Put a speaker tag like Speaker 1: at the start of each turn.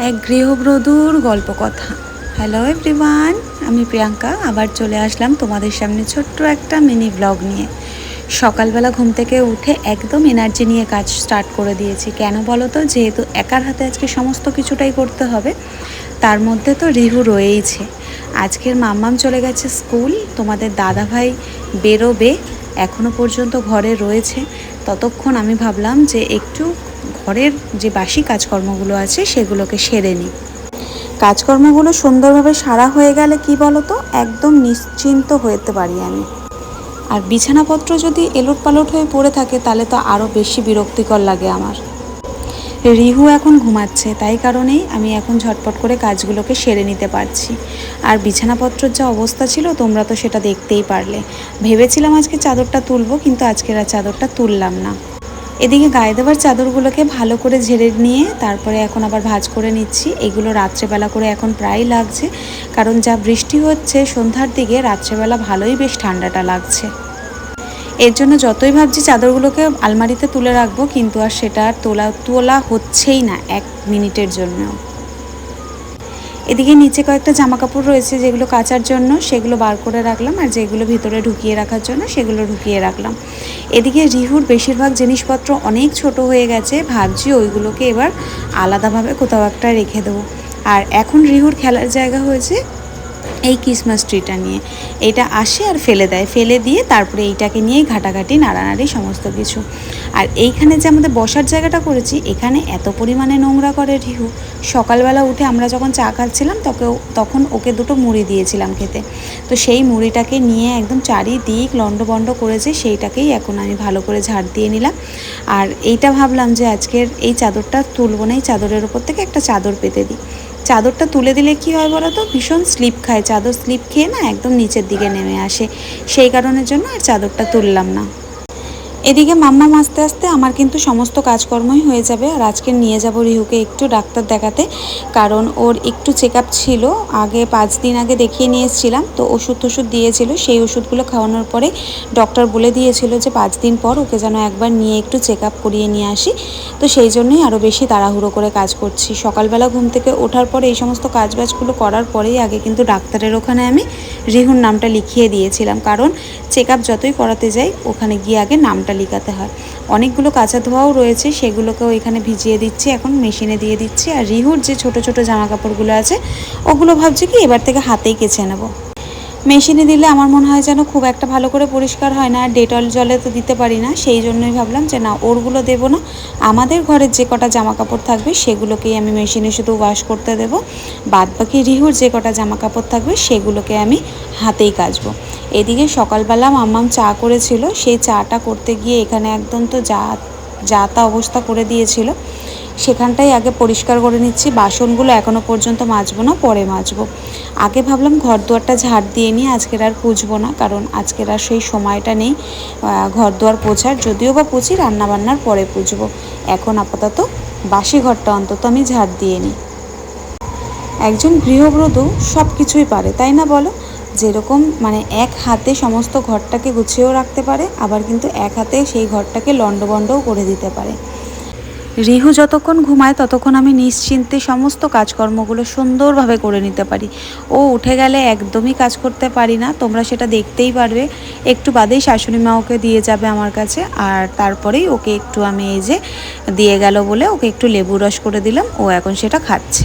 Speaker 1: এক গৃহবধূর গল্পকথা। Hello everyone, আমি প্রিয়াঙ্কা আবার চলে আসলাম তোমাদের সামনে ছোট্ট একটা মিনি ব্লগ নিয়ে। সকালবেলা ঘুম থেকে উঠে একদম এনার্জি নিয়ে কাজ স্টার্ট করে দিয়েছি। কেন বলো তো, যেহেতু একার হাতে আজকে সমস্ত কিছুটাই করতে হবে, তার মধ্যে তো রিহু রয়েইছে। আজকের মাম্মাম চলে গেছে স্কুল, তোমাদের দাদাভাই বেরোবে, এখনও পর্যন্ত ঘরে রয়েছে। ততক্ষণ আমি ভাবলাম যে একটু ঘরের যে বাসি কাজকর্মগুলো আছে সেগুলোকে সেরে নিই। কাজকর্মগুলো সুন্দরভাবে সারা হয়ে গেলে কি বলো তো, একদম নিশ্চিন্ত হতে পারি আমি। আর বিছানাপত্র যদি এলোট পালট হয়ে পড়ে থাকে তাহলে তো আরও বেশি বিরক্তিকর লাগে আমার। রিহু এখন ঘুমাচ্ছে, তাই কারণেই আমি এখন ঝটপট করে কাজগুলোকে সেরে নিতে পারছি। আর বিছানাপত্রের যা অবস্থা ছিল তোমরা তো সেটা দেখতেই পারলে। ভেবেছিলাম আজকে চাদরটা তুলবো, কিন্তু আজকের আর চাদরটা তুললাম না। এদিকে গায়ে দেওয়ার চাদরগুলোকে ভালো করে ঝেড়ে নিয়ে তারপরে এখন আবার ভাঁজ করে নিচ্ছি। এগুলো রাত্রেবেলা করে এখন প্রায় লাগছে, কারণ যা বৃষ্টি হচ্ছে সন্ধ্যার দিকে, রাত্রেবেলা ভালোই বেশ ঠান্ডাটা লাগছে। এর জন্য যতই ভাবছি চাদরগুলোকে আলমারিতে তুলে রাখবো, কিন্তু আর সেটা আর তোলা হচ্ছেই না এক মিনিটের জন্য। এদিকে নিচে কয়েকটা জামা কাপড় রয়েছে যেগুলো কাচার জন্য, সেগুলো বার করে রাখলাম, আর যেগুলো ভিতরে ঢুকিয়ে রাখার জন্য সেগুলো ঢুকিয়ে রাখলাম। এদিকে রিহুর বেশিরভাগ জিনিসপত্র অনেক ছোট হয়ে গেছে, ভাবছি ওইগুলোকে এবার আলাদাভাবে কোথাও একটা রেখে দেবো। আর এখন রিহুর খেলার জায়গা হয়েছে এই ক্রিসমাস ট্রিটা নিয়ে। এটা আসে আর ফেলে দেয়, ফেলে দিয়ে তারপরে এইটাকে নিয়েই ঘাটাঘাটি নাড়ানাড়ি সমস্ত কিছু। আর এইখানে যে আমাদের বসার জায়গাটা করেছি, এখানে এত পরিমাণে নোংরা করে রিহু। সকালবেলা উঠে আমরা যখন চা খাচ্ছিলাম তখন ওকে দুটো মুড়ি দিয়েছিলাম খেতে, তো সেই মুড়িটাকে নিয়ে একদম চারিদিক লণ্ডভণ্ড করেছে, সেইটাকেই এখন আমি ভালো করে ঝাড় দিয়ে নিলাম। আর এইটা ভাবলাম যে আজকের এই চাদরটা তুলব না, এই চাদরের ওপর থেকে একটা চাদর পেতে দিই। চাদরটা তুলে দিলে কি হয় বলো তো, ভীষণ স্লিপ খায়, চাদর স্লিপ খেয়ে না একদম নিচের দিকে নেমে আসে, সেই কারণের জন্য আর চাদরটা তুললাম না। এদিকে মাম্মাম আস্তে আস্তে আমার কিন্তু সমস্ত কাজকর্মই হয়ে যাবে। আর আজকে নিয়ে যাব রিহুকে একটু ডাক্তার দেখাতে, কারণ ওর একটু চেক আপ ছিল। আগে 5 দিন আগে দেখিয়ে নিয়ে এসেছিলাম, তো ওষুধ দিয়েছিল, সেই ওষুধগুলো খাওয়ানোর পরে ডক্টর বলে দিয়েছিল যে 5 দিন পর ওকে যেন একবার নিয়ে একটু চেক আপ করিয়ে নিয়ে আসি। তো সেই জন্যই আরও বেশি তাড়াহুড়ো করে কাজ করছি। সকালবেলা ঘুম থেকে ওঠার পরে এই সমস্ত কাজবাজগুলো করার পরেই আগে কিন্তু ডাক্তারের ওখানে আমি রিহুর নামটা লিখিয়ে দিয়েছিলাম, কারণ চেক আপ যতই করাতে যাই ওখানে গিয়ে আগে নামটা লিখাতে হয়। অনেকগুলো কাঁচা ধোয়াও রয়েছে, সেগুলোকেও এখানে ভিজিয়ে দিচ্ছি, এখন মেশিনে দিয়ে দিচ্ছি। আর রিহুর যে ছোট ছোট জামা কাপড়গুলো আছে ওগুলো ভাবছি কি এবার থেকে হাতেই কেচে নেব। মেশিনে দিলে আমার মনে হয় যেন খুব একটা ভালো করে পরিষ্কার হয় না, আর ডেটল জলে তো দিতে পারি না, সেই জন্যই ভাবলাম যে না, ওরগুলো দেবো না, আমাদের ঘরের যে কটা জামা কাপড় থাকবে সেগুলোকেই আমি মেশিনে শুধু ওয়াশ করতে দেবো। বাদ বাকি রিহুর যে কটা জামা কাপড় থাকবে সেগুলোকে আমি হাতেই কাচবো। এদিকে সকালবেলা মাম্মাম চা করেছিল, সেই চাটা করতে গিয়ে এখানে একদম তো যা তা অবস্থা করে দিয়েছিল, সেখানটাই আগে পরিষ্কার করে নিচ্ছি। বাসনগুলো এখনও পর্যন্ত মাজবো না, পরে মাজবো। আগে ভাবলাম ঘর দুয়ারটা ঝাড় দিয়ে নিয়ে আজকের আর পুছবো না, কারণ আজকের আর সেই সময়টা নেই ঘর দুয়ার পোছার, যদিও বা পুছি রান্নাবান্নার পরে পুছবো। এখন আপাতত বাসি ঘরটা অন্তত আমি ঝাড় দিয়ে নিই। একজন গৃহবধূ সব কিছুই পারে, তাই না বলো? যেরকম মানে এক হাতে সমস্ত ঘরটাকে গুছিয়েও রাখতে পারে, আবার কিন্তু এক হাতে সেই ঘরটাকে লণ্ডভণ্ডও করে দিতে পারে। রিহু যতক্ষণ ঘুমায় ততক্ষণ আমি নিশ্চিন্তে সমস্ত কাজকর্মগুলো সুন্দরভাবে করে নিতে পারি। ও উঠে গেলে একদমই কাজ করতে পারি না, তোমরা সেটা দেখতেই পারবে। একটু বাদেই শাশুড়ি মা ওকে দিয়ে যাবে আমার কাছে, আর তারপরেই ওকে একটু আমি এই যে দিয়ে গেল বলে ওকে একটু লেবু রস করে দিলাম, ও এখন সেটা খাচ্ছে।